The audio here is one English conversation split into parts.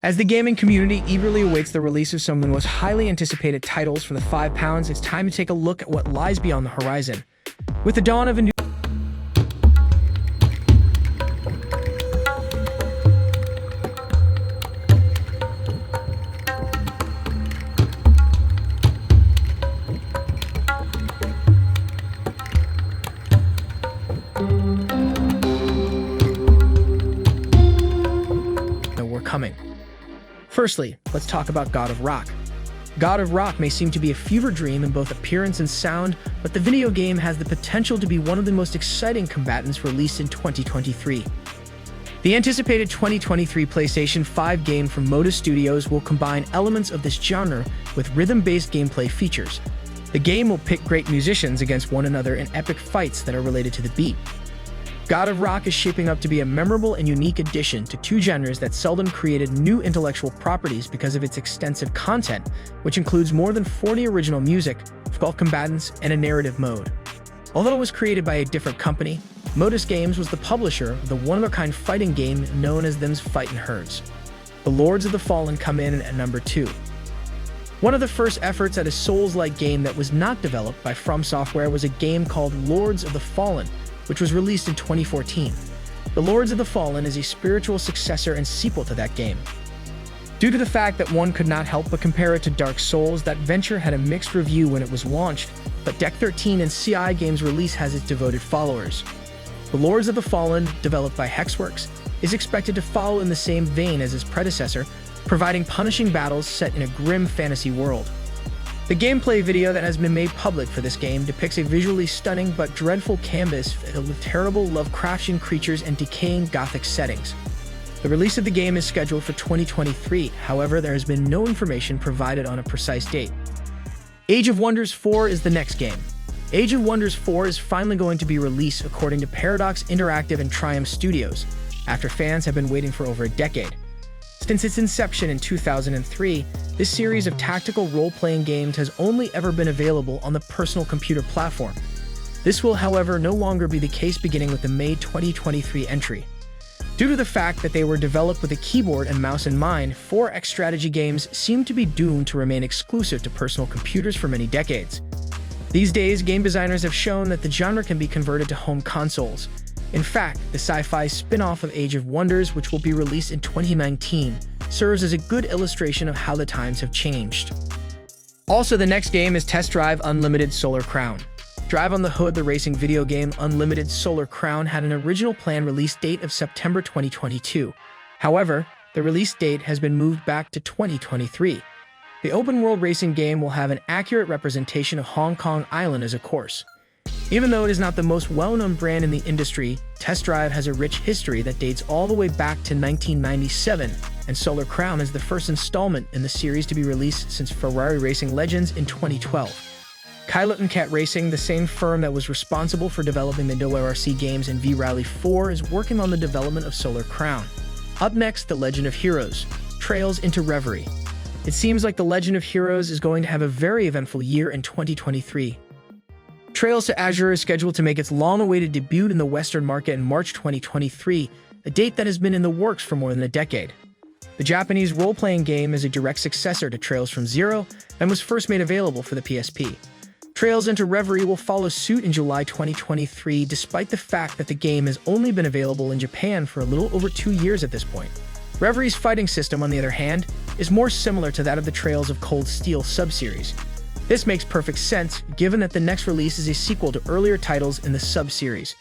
As the gaming community eagerly awaits the release of some of the most highly anticipated titles for the £5, it's time to take a look at what lies beyond the horizon. With the dawn of a new we're coming. Firstly, let's talk about God of Rock. God of Rock may seem to be a fever dream in both appearance and sound, but the video game has the potential to be one of the most exciting combatants released in 2023. The anticipated 2023 PlayStation 5 game from Modus Studios will combine elements of this genre with rhythm-based gameplay features. The game will pit great musicians against one another in epic fights that are related to the beat. God of Rock is shaping up to be a memorable and unique addition to two genres that seldom created new intellectual properties because of its extensive content, which includes more than 40 original music, 12 combatants, and a narrative mode. Although it was created by a different company, Modus Games was the publisher of the one-of-a-kind fighting game known as Them's Fightin' Herds. The Lords of the Fallen come in at number 2. One of the first efforts at a Souls-like game that was not developed by From Software was a game called Lords of the Fallen, which was released in 2014. The Lords of the Fallen is a spiritual successor and sequel to that game. Due to the fact that one could not help but compare it to Dark Souls, that venture had a mixed review when it was launched, but Deck 13 and CI Games Release has its devoted followers. The Lords of the Fallen, developed by Hexworks, is expected to follow in the same vein as its predecessor, providing punishing battles set in a grim fantasy world. The gameplay video that has been made public for this game depicts a visually stunning but dreadful canvas filled with terrible Lovecraftian creatures and decaying Gothic settings. The release of the game is scheduled for 2023, however, there has been no information provided on a precise date. Age of Wonders 4 is the next game. Age of Wonders 4 is finally going to be released according to Paradox Interactive and Triumph Studios, after fans have been waiting for over a decade. Since its inception in 2003, this series of tactical role-playing games has only ever been available on the personal computer platform. This will, however, no longer be the case beginning with the May 2023 entry. Due to the fact that they were developed with a keyboard and mouse in mind, 4X strategy games seem to be doomed to remain exclusive to personal computers for many decades. These days, game designers have shown that the genre can be converted to home consoles. In fact, the sci-fi spin-off of Age of Wonders, which will be released in 2019, serves as a good illustration of how the times have changed. Also, the next game is Test Drive Unlimited Solar Crown. Drive on the Hood, the racing video game Unlimited Solar Crown, had an original planned release date of September 2022. However, the release date has been moved back to 2023. The open-world racing game will have an accurate representation of Hong Kong Island as a course. Even though it is not the most well-known brand in the industry, Test Drive has a rich history that dates all the way back to 1997, and Solar Crown is the first installment in the series to be released since Ferrari Racing Legends in 2012. Kylo & Cat Racing, the same firm that was responsible for developing the WRC games and V-Rally 4, is working on the development of Solar Crown. Up next, The Legend of Heroes: Trails into Reverie. It seems like The Legend of Heroes is going to have a very eventful year in 2023. Trails to Azure is scheduled to make its long-awaited debut in the Western market in March 2023, a date that has been in the works for more than a decade. The Japanese role-playing game is a direct successor to Trails from Zero and was first made available for the PSP. Trails into Reverie will follow suit in July 2023, despite the fact that the game has only been available in Japan for a little over 2 years at this point. Reverie's fighting system, on the other hand, is more similar to that of the Trails of Cold Steel sub-series. This makes perfect sense, given that the next release is a sequel to earlier titles in the sub-series.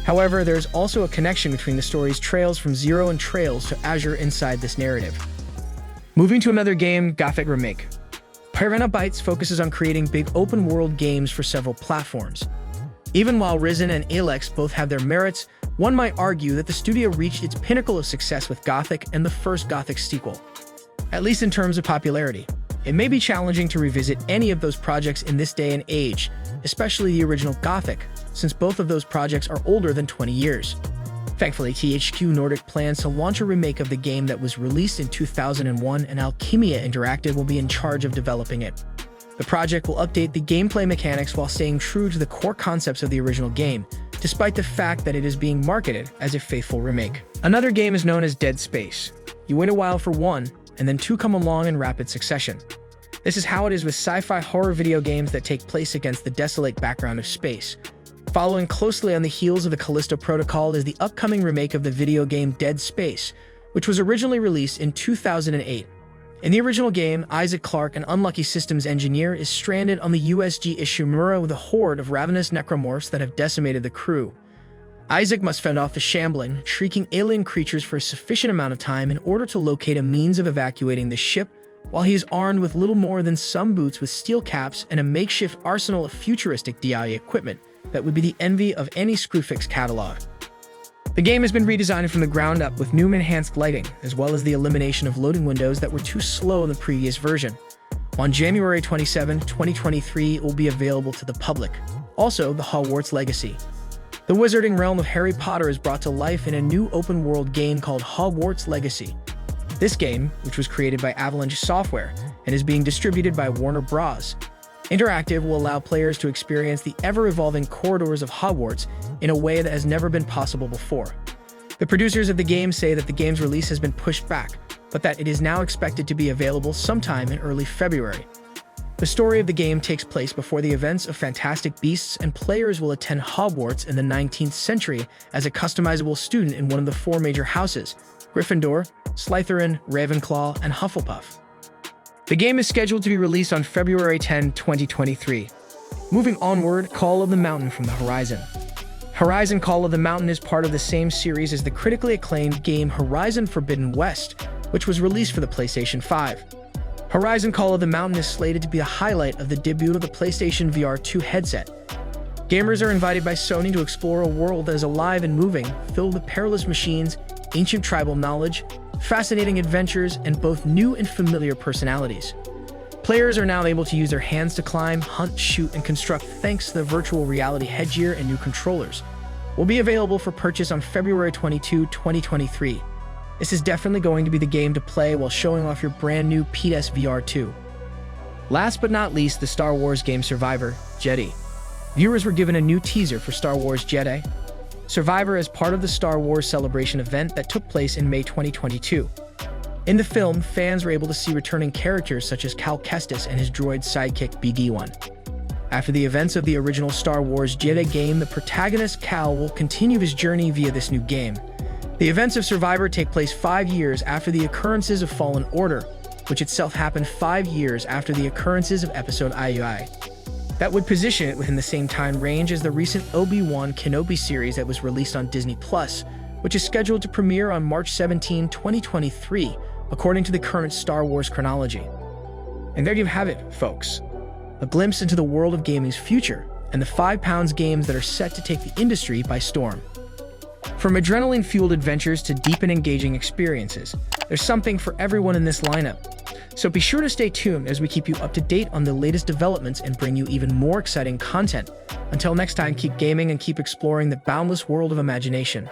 However, there is also a connection between the stories Trails from Zero and Trails to Azure inside this narrative. Moving to another game, Gothic Remake. Piranha Bytes focuses on creating big open-world games for several platforms. Even while Risen and Alex both have their merits, one might argue that the studio reached its pinnacle of success with Gothic and the first Gothic sequel, at least in terms of popularity. It may be challenging to revisit any of those projects in this day and age, especially the original Gothic, since both of those projects are older than 20 years. Thankfully, THQ Nordic plans to launch a remake of the game that was released in 2001, and Alchemia Interactive will be in charge of developing it. The project will update the gameplay mechanics while staying true to the core concepts of the original game, despite the fact that it is being marketed as a faithful remake. Another game is known as Dead Space. You wait a while for one, and then two come along in rapid succession. This is how it is with sci-fi horror video games that take place against the desolate background of space. Following closely on the heels of the Callisto Protocol is the upcoming remake of the video game Dead Space, which was originally released in 2008. In the original game, Isaac Clarke, an unlucky systems engineer, is stranded on the USG Ishimura with a horde of ravenous necromorphs that have decimated the crew. Isaac must fend off the shambling, shrieking alien creatures for a sufficient amount of time in order to locate a means of evacuating the ship, while he is armed with little more than some boots with steel caps and a makeshift arsenal of futuristic DI equipment that would be the envy of any Screwfix catalog. The game has been redesigned from the ground up with new enhanced lighting, as well as the elimination of loading windows that were too slow in the previous version. On January 27, 2023, it will be available to the public. Also, the Hogwarts Legacy. The wizarding realm of Harry Potter is brought to life in a new open-world game called Hogwarts Legacy. This game, which was created by Avalanche Software and is being distributed by Warner Bros. Interactive, will allow players to experience the ever-evolving corridors of Hogwarts in a way that has never been possible before. The producers of the game say that the game's release has been pushed back, but that it is now expected to be available sometime in early February. The story of the game takes place before the events of Fantastic Beasts, and players will attend Hogwarts in the 19th century as a customizable student in one of the four major houses: Gryffindor, Slytherin, Ravenclaw, and Hufflepuff. The game is scheduled to be released on February 10, 2023. Moving onward, Call of the Mountain from the Horizon. Horizon Call of the Mountain is part of the same series as the critically acclaimed game Horizon Forbidden West, which was released for the PlayStation 5. Horizon Call of the Mountain is slated to be a highlight of the debut of the PlayStation VR 2 headset. Gamers are invited by Sony to explore a world that is alive and moving, filled with perilous machines, ancient tribal knowledge, fascinating adventures, and both new and familiar personalities. Players are now able to use their hands to climb, hunt, shoot, and construct thanks to the virtual reality headgear and new controllers. Will be available for purchase on February 22, 2023. This is definitely going to be the game to play while showing off your brand new PS VR 2. Last but not least, the Star Wars game Survivor, Jedi. Viewers were given a new teaser for Star Wars Jedi. Survivor is part of the Star Wars Celebration event that took place in May 2022. In the film, fans were able to see returning characters such as Cal Kestis and his droid sidekick BD-1. After the events of the original Star Wars Jedi game, the protagonist Cal will continue his journey via this new game. The events of Survivor take place 5 years after the occurrences of Fallen Order, which itself happened 5 years after the occurrences of Episode III. That would position it within the same time range as the recent Obi-Wan Kenobi series that was released on Disney+, which is scheduled to premiere on March 17, 2023, according to the current Star Wars chronology. And there you have it, folks. A glimpse into the world of gaming's future and the £5 games that are set to take the industry by storm. From adrenaline-fueled adventures to deep and engaging experiences, there's something for everyone in this lineup. So be sure to stay tuned as we keep you up to date on the latest developments and bring you even more exciting content. Until next time, keep gaming and keep exploring the boundless world of imagination.